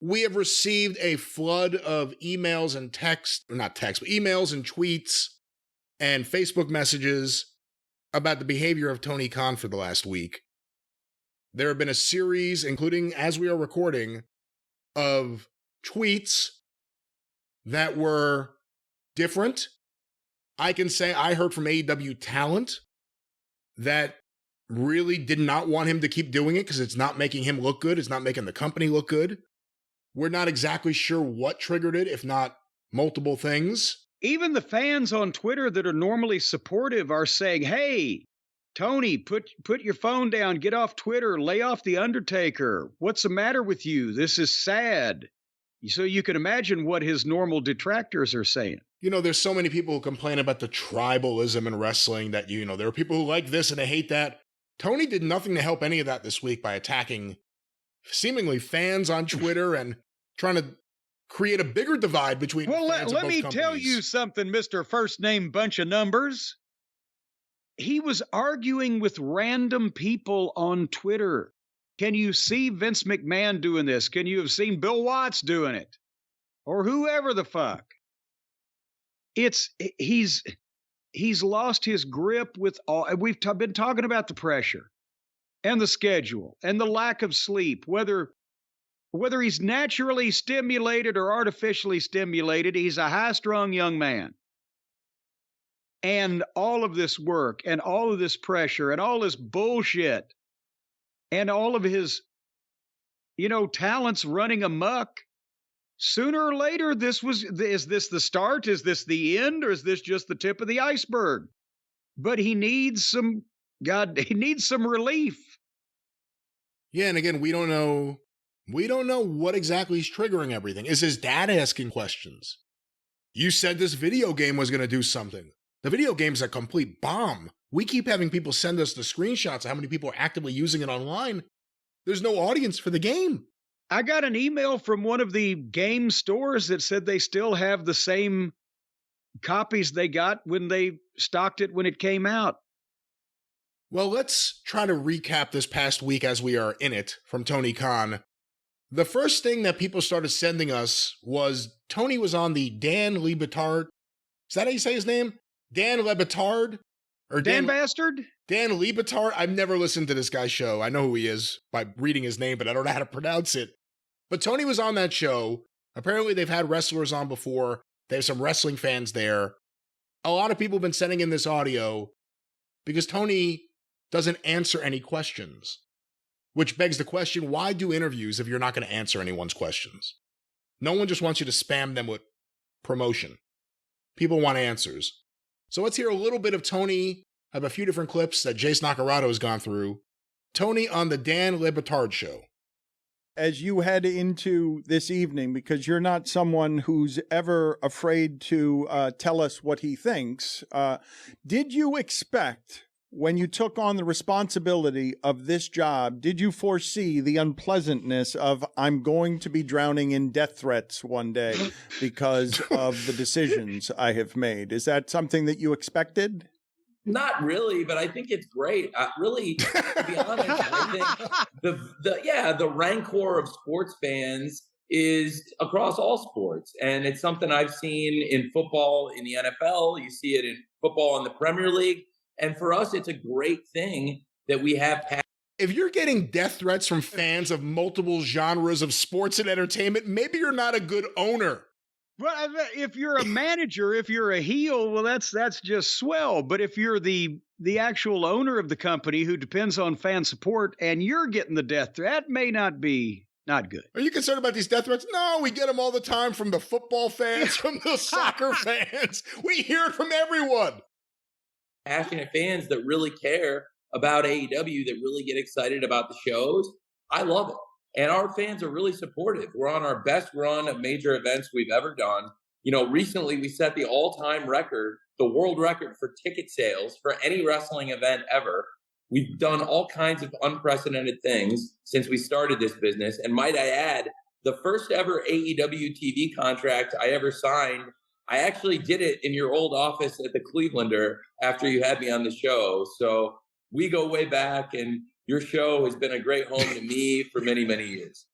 we have received a flood of emails and emails and tweets and Facebook messages about the behavior of Tony Khan for the last week. There have been a series, including as we are recording, of tweets that were different. I can say I heard from AEW talent that really did not want him to keep doing it because it's not making him look good. It's not making the company look good. We're not exactly sure what triggered it, if not multiple things. Even the fans on Twitter that are normally supportive are saying, hey, Tony, put your phone down, get off Twitter, lay off The Undertaker. What's the matter with you? This is sad. So you can imagine what his normal detractors are saying. You know, there's so many people who complain about the tribalism in wrestling that, you know, there are people who like this and they hate that. Tony did nothing to help any of that this week by attacking seemingly fans on Twitter and trying to create a bigger divide between fans of both companies. Well, let me tell you something, Mr. First Name Bunch of Numbers. He was arguing with random people on Twitter. Can you see Vince McMahon doing this? Can you have seen Bill Watts doing it? Or whoever the fuck. He's lost his grip with all. We've been talking about the pressure and the schedule and the lack of sleep, whether he's naturally stimulated or artificially stimulated, he's a high-strung young man. And all of this work and all of this pressure and all this bullshit and all of his, talents running amok, sooner or later, is this the start? Is this the end? Or is this just the tip of the iceberg? But he needs some relief. Yeah, and again, we don't know what exactly is triggering everything. Is his dad asking questions? You said this video game was going to do something. The video game's a complete bomb. We keep having people send us the screenshots of how many people are actively using it online. There's no audience for the game. I got an email from one of the game stores that said they still have the same copies they got when they stocked it when it came out. Well, let's try to recap this past week as we are in it from Tony Khan. The first thing that people started sending us was Tony was on the Dan Le Batard. Is that how you say his name? Dan Le Batard? Or Dan Bastard? Dan Le Batard? I've never listened to this guy's show. I know who he is by reading his name, but I don't know how to pronounce it. But Tony was on that show. Apparently they've had wrestlers on before. They have some wrestling fans there. A lot of people have been sending in this audio because Tony doesn't answer any questions. Which begs the question, why do interviews if you're not going to answer anyone's questions? No one just wants you to spam them with promotion. People want answers. So let's hear a little bit of Tony. I have a few different clips that Jace Nakarado has gone through. Tony on the Dan Le Batard show. As you head into this evening, because you're not someone who's ever afraid to tell us what he thinks, did you expect, when you took on the responsibility of this job, did you foresee the unpleasantness of, I'm going to be drowning in death threats one day because of the decisions I have made? Is that something that you expected? Not really, but I think it's great. Really, to be honest, I think the rancor of sports fans is across all sports. And it's something I've seen in football in the NFL. You see it in football in the Premier League. And for us, it's a great thing that we have. If you're getting death threats from fans of multiple genres of sports and entertainment, maybe you're not a good owner. Well, if you're a manager, if you're a heel, well, that's just swell. But if you're the actual owner of the company who depends on fan support and you're getting the death threat, that may not be not good. Are you concerned about these death threats? No, we get them all the time from the football fans, from the soccer fans. We hear it from everyone. Passionate fans that really care about AEW, that really get excited about the shows. I love it. And our fans are really supportive. We're on our best run of major events we've ever done. Recently we set the all-time record, the world record for ticket sales for any wrestling event ever. We've done all kinds of unprecedented things since we started this business. And might I add, the first ever AEW TV contract I ever signed, I actually did it in your old office at the Clevelander after you had me on the show. So we go way back, and your show has been a great home to me for many, many years.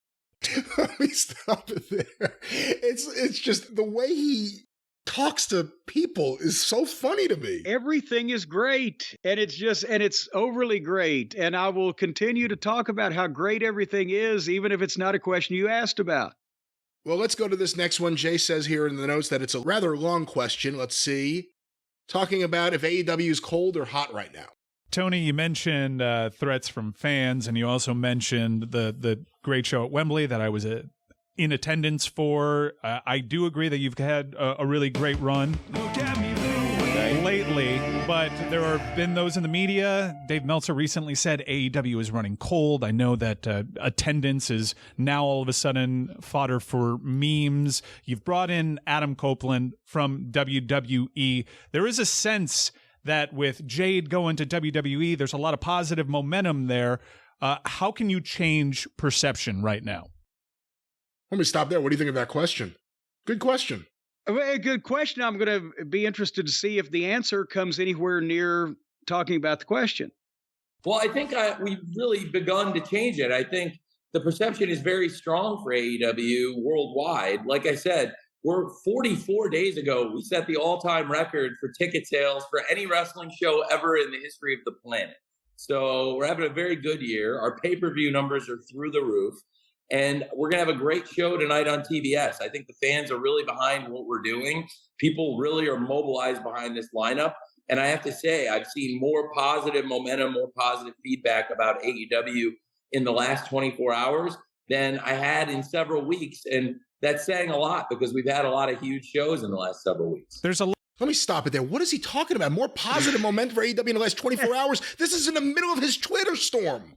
Let me stop it there. It's just the way he talks to people is so funny to me. Everything is great, and it's overly great. And I will continue to talk about how great everything is, even if it's not a question you asked about. Well, let's go to this next one. Jay says here in the notes that it's a rather long question. Let's see. Talking about if AEW is cold or hot right now. Tony, you mentioned threats from fans, and you also mentioned the great show at Wembley that I was in attendance for. I do agree that you've had a really great run lately, but there have been those in the media. Dave Meltzer recently said AEW is running cold. I know that attendance is now all of a sudden fodder for memes. You've brought in Adam Copeland from WWE. There is a sense that with Jade going to WWE, there's a lot of positive momentum there. How can you change perception right now? Let me stop there. What do you think of that question? Good question. A good question. I'm going to be interested to see if the answer comes anywhere near talking about the question. Well, I think we've really begun to change it. I think the perception is very strong for AEW worldwide. Like I said, we're 44 days ago, we set the all-time record for ticket sales for any wrestling show ever in the history of the planet. So we're having a very good year. Our pay-per-view numbers are through the roof. And we're going to have a great show tonight on TBS. I think the fans are really behind what we're doing. People really are mobilized behind this lineup. And I have to say, I've seen more positive momentum, more positive feedback about AEW in the last 24 hours than I had in several weeks. And that's saying a lot because we've had a lot of huge shows in the last several weeks. Let me stop it there. What is he talking about? More positive momentum for AEW in the last 24 hours? This is in the middle of his Twitter storm.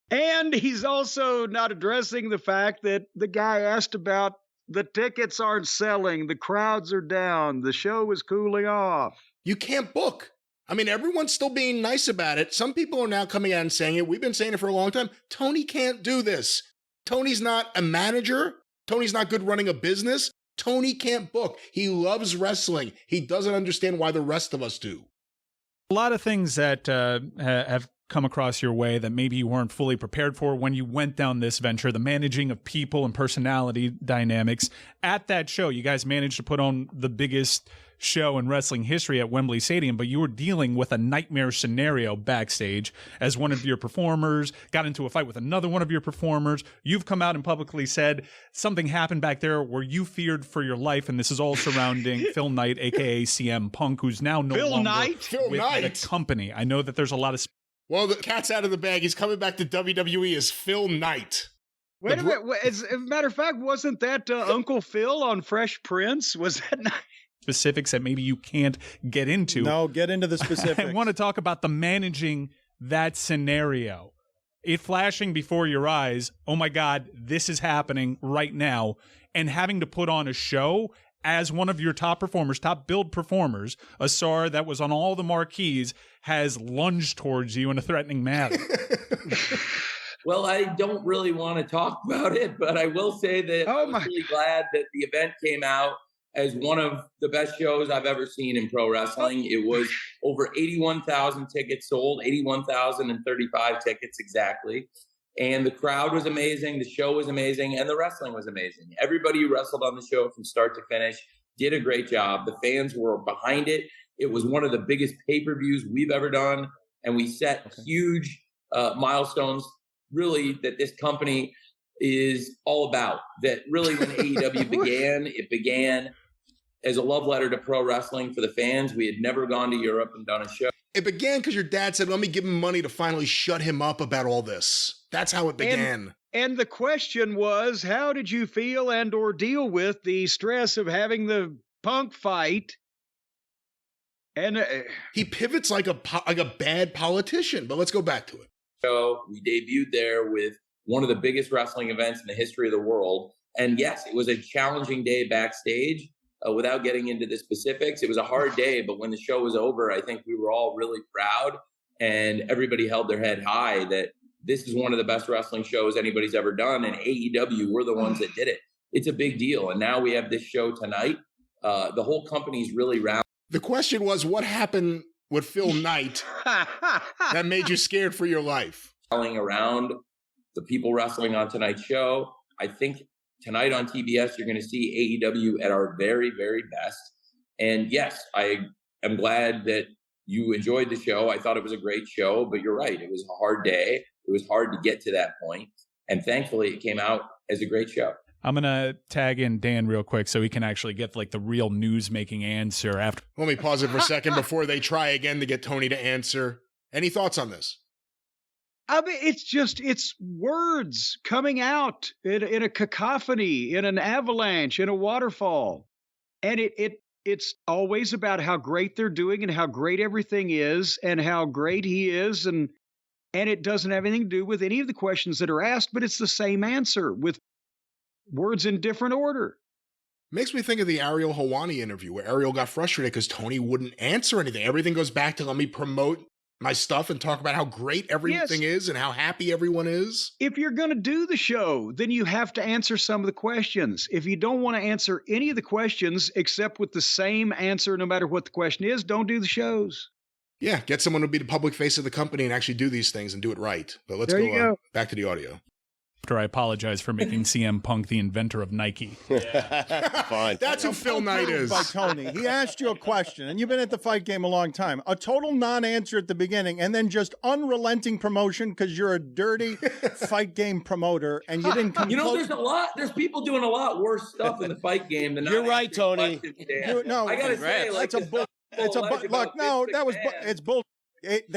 And he's also not addressing the fact that the guy asked about the tickets aren't selling, the crowds are down, the show is cooling off. You can't book. I mean, everyone's still being nice about it. Some people are now coming out and saying it. We've been saying it for a long time. Tony can't do this. Tony's not a manager. Tony's not good running a business. Tony can't book. He loves wrestling. He doesn't understand why the rest of us do. A lot of things that have come across your way that maybe you weren't fully prepared for when you went down this venture, the managing of people and personality dynamics. At that show, you guys managed to put on the biggest show in wrestling history at Wembley Stadium, but you were dealing with a nightmare scenario backstage as one of your performers got into a fight with another one of your performers. You've come out and publicly said something happened back there where you feared for your life, and this is all surrounding Phil Knight, aka CM Punk, who's now no longer with the company. I know that there's a lot of well, the cat's out of the bag. He's coming back to WWE as Phil Knight. Wait a minute. As a matter of fact, wasn't that Uncle Phil on Fresh Prince? Was that not? Specifics that maybe you can't get into. No, get into the specifics. I want to talk about the managing that scenario. It flashing before your eyes, oh my God, this is happening right now, and having to put on a show as one of your top performers, top billed performers, a star that was on all the marquees, has lunged towards you in a threatening manner. Well, I don't really want to talk about it, but I will say that I'm really glad that the event came out as one of the best shows I've ever seen in pro wrestling. It was over 81,000 tickets sold, 81,035 tickets exactly. And the crowd was amazing, the show was amazing, and the wrestling was amazing. Everybody who wrestled on the show from start to finish did a great job. The fans were behind it. It was one of the biggest pay-per-views we've ever done, and we set huge milestones, really, that this company is all about. That really, when AEW began, it began as a love letter to pro wrestling for the fans. We had never gone to Europe and done a show. It began because your dad said, let me give him money to finally shut him up about all this. That's how it began. And the question was, how did you feel and or deal with the stress of having the Punk fight? And he pivots like a bad politician, but let's go back to it. So we debuted there with one of the biggest wrestling events in the history of the world. And yes, it was a challenging day backstage. Without getting into the specifics, it was a hard day, but when the show was over, I think we were all really proud and everybody held their head high that this is one of the best wrestling shows anybody's ever done. And AEW, we're the ones that did it. It's a big deal. And now we have this show tonight. The whole company's really round. The question was, what happened with Phil Knight that made you scared for your life? Around the people wrestling on tonight's show. I think tonight on TBS, you're going to see AEW at our very, very best. And yes, I am glad that you enjoyed the show. I thought it was a great show, but you're right. It was a hard day. It was hard to get to that point. And thankfully, it came out as a great show. I'm going to tag in Dan real quick so he can actually get like the real news-making answer after. Let me pause it for a second before they try again to get Tony to answer. Any thoughts on this? I mean, it's words coming out in a cacophony, in an avalanche, in a waterfall. And it's always about how great they're doing and how great everything is and how great he is. And it doesn't have anything to do with any of the questions that are asked, but it's the same answer with words in different order. Makes me think of the Ariel Helwani interview where Ariel got frustrated because Tony wouldn't answer anything. Everything goes back to let me promote my stuff and talk about how great everything is and how happy everyone is. If you're going to do the show, then you have to answer some of the questions. If you don't want to answer any of the questions except with the same answer, no matter what the question is, don't do the shows. Yeah, get someone to be the public face of the company and actually do these things and do it right. But let's go back to the audio. After I apologize for making CM Punk the inventor of Nike. Fine. That's who Phil Knight is. By Tony. He asked you a question, and you've been at the fight game a long time. A total non-answer at the beginning, and then just unrelenting promotion because you're a dirty fight game promoter, and you didn't come there's people doing a lot worse stuff in the fight game than You're right, Tony. I gotta say, like, it's bull.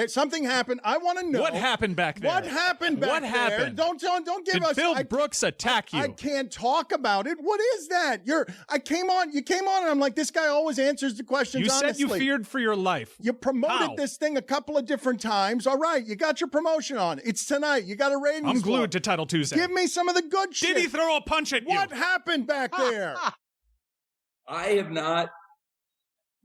Something happened. I want to know what happened back there. What happened back there? Happened? Don't give us. Did Phil Brooks attack you? I can't talk about it. What is that? You came on, and I'm like, this guy always answers the questions. You honestly. said you feared for your life. You promoted this thing a couple of different times. All right, you got your promotion on. It's tonight. You got a rating. I'm glued to Title Tuesday. Give me some of the good shit. Did he throw a punch at you? What happened back there? I have not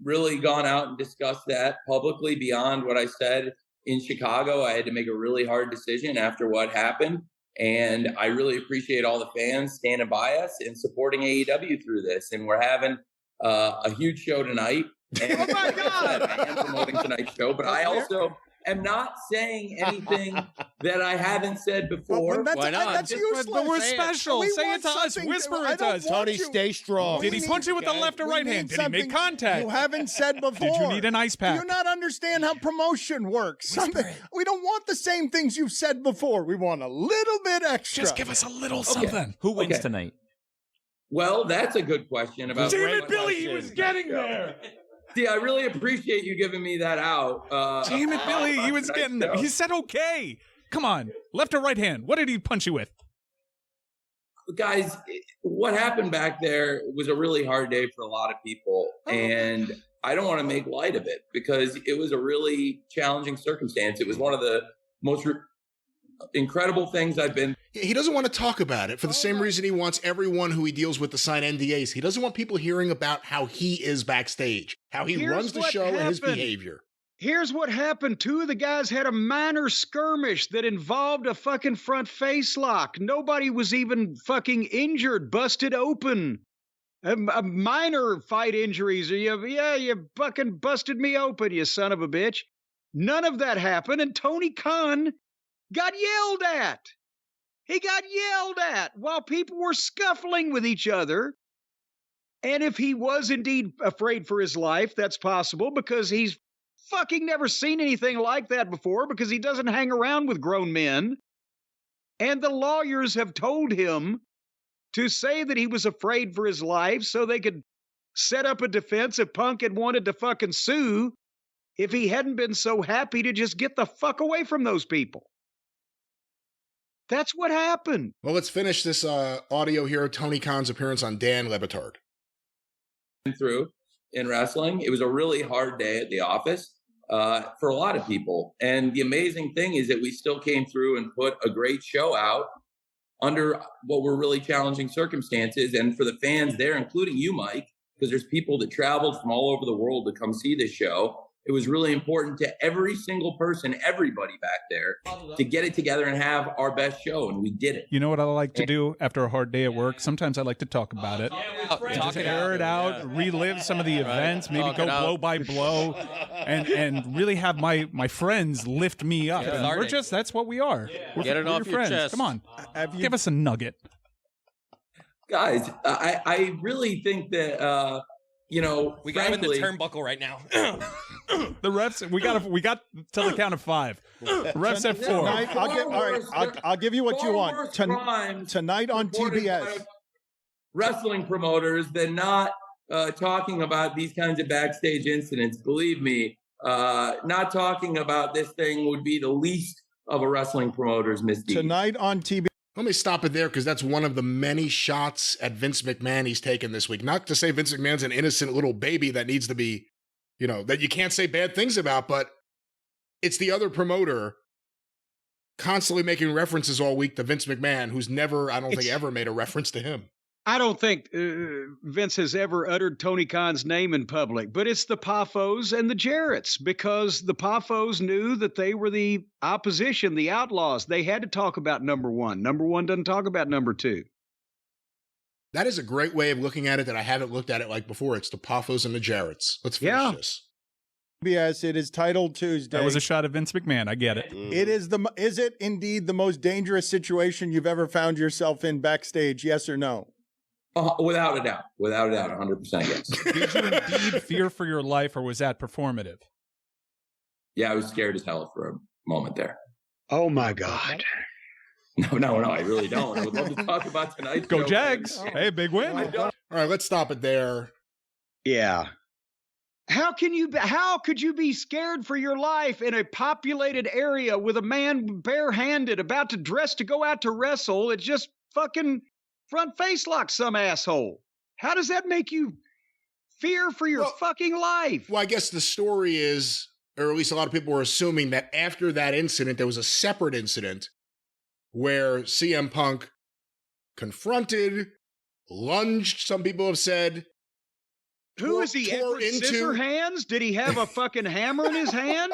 really gone out and discussed that publicly beyond what I said in Chicago. I had to make a really hard decision after what happened. And I really appreciate all the fans standing by us and supporting AEW through this. And we're having a huge show tonight. And oh my God! I am promoting tonight's show, but I also am not saying anything that I haven't said before. Why not? That's useless. But we're special. Say it to us. Whisper it to us. Tony, stay strong. Did he punch you with the left or right hand? Did he make contact? You haven't said before. Did you need an ice pack? Do you not understand how promotion works? We don't want the same things you've said before. We want a little bit extra. Just give us a little something. Who wins tonight? Well, that's a good question. About Damn it, Billy, he was getting there. See, I really appreciate you giving me that out. Damn it, Billy, he was getting there. He said okay. Come on, left or right hand? What did he punch you with? Guys, what happened back there was a really hard day for a lot of people. And I don't want to make light of it because it was a really challenging circumstance. It was one of the most incredible things I've been. He doesn't want to talk about it for the same reason he wants everyone who he deals with to sign NDAs. He doesn't want people hearing about how he is backstage, how he runs the show and his behavior. Here's what happened. Two of the guys had a minor skirmish that involved a fucking front face lock. Nobody was even fucking injured, busted open. A minor fight injuries. You fucking busted me open, you son of a bitch. None of that happened, and Tony Khan got yelled at. He got yelled at while people were scuffling with each other. And if he was indeed afraid for his life, that's possible because he's fucking never seen anything like that before because he doesn't hang around with grown men. And the lawyers have told him to say that he was afraid for his life so they could set up a defense if Punk had wanted to fucking sue if he hadn't been so happy to just get the fuck away from those people. That's what happened. Well, let's finish this audio here. Tony Khan's appearance on Dan Le Batard. Through in wrestling, it was a really hard day at the office for a lot of people. And the amazing thing is that we still came through and put a great show out under what were really challenging circumstances. And for the fans there, including you, Mike, because there's people that traveled from all over the world to come see this show. It was really important to every single person, everybody back there, to get it together and have our best show, and we did it. You know what I like to do after a hard day at work? Sometimes I like to talk about it. Just air it out, relive some of the events, maybe go blow by blow, and really have my friends lift me up. And that's what we are. We're Get it off your friends. chest. Come on, give us a nugget. Guys, I really think that, we got him in the turnbuckle right now. The refs, we got till the count of 5. Refs at 4. Tonight, I'll give you what you want. Tonight on TBS. Wrestling promoters than not talking about these kinds of backstage incidents. Believe me, not talking about this thing would be the least of a wrestling promoter's misdeed. Tonight on TBS. Let me stop it there because that's one of the many shots at Vince McMahon he's taken this week. Not to say Vince McMahon's an innocent little baby that needs to be, that you can't say bad things about, but it's the other promoter constantly making references all week to Vince McMahon, who's never, I don't think, ever made a reference to him. I don't think Vince has ever uttered Tony Khan's name in public, but it's the Poffos and the Jarretts, because the Poffos knew that they were the opposition, the outlaws. They had to talk about number 1. Number 1 doesn't talk about number 2. That is a great way of looking at it that I haven't looked at it like before. It's the Poffos and the Jarretts. Let's finish this. Yes, it is Title Tuesday. That was a shot at Vince McMahon. I get it. Is it indeed the most dangerous situation you've ever found yourself in backstage? Yes or no? Without a doubt, 100% yes. Did you indeed fear for your life, or was that performative? Yeah, I was scared as hell for a moment there. Oh my God. No, I really don't. I would love to talk about tonight's Go show. Jags. Hey, big win. All right, let's stop it there. Yeah. How could you be scared for your life in a populated area with a man barehanded about to dress to go out to wrestle? It just fucking front face lock some asshole. How does that make you fear for your fucking life? Well, I guess the story is, or at least a lot of people were assuming, that after that incident, there was a separate incident where CM Punk confronted, lunged, some people have said. Who is he, Edward Scissorhands? Did he have a fucking hammer in his hand?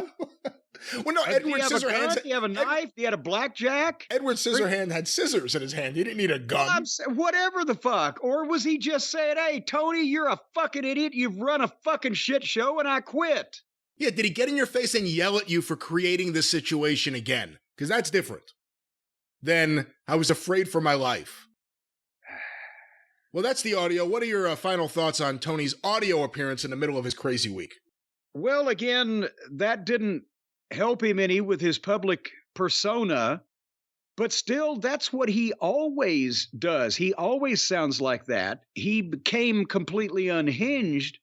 Well, no, Edward Scissorhands. Did he have a knife? Did he have a blackjack? Edward Scissorhands had scissors in his hand. He didn't need a gun. Whatever the fuck. Or was he just saying, hey, Tony, you're a fucking idiot. You've run a fucking shit show and I quit. Yeah, did he get in your face and yell at you for creating this situation again? Because that's different. Then I was afraid for my life. Well, that's the audio. What are your final thoughts on Tony's audio appearance in the middle of his crazy week? Well, again, that didn't help him any with his public persona, but still, that's what he always does. He always sounds like that. He became completely unhinged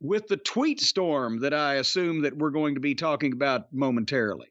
with the tweet storm that I assume that we're going to be talking about momentarily.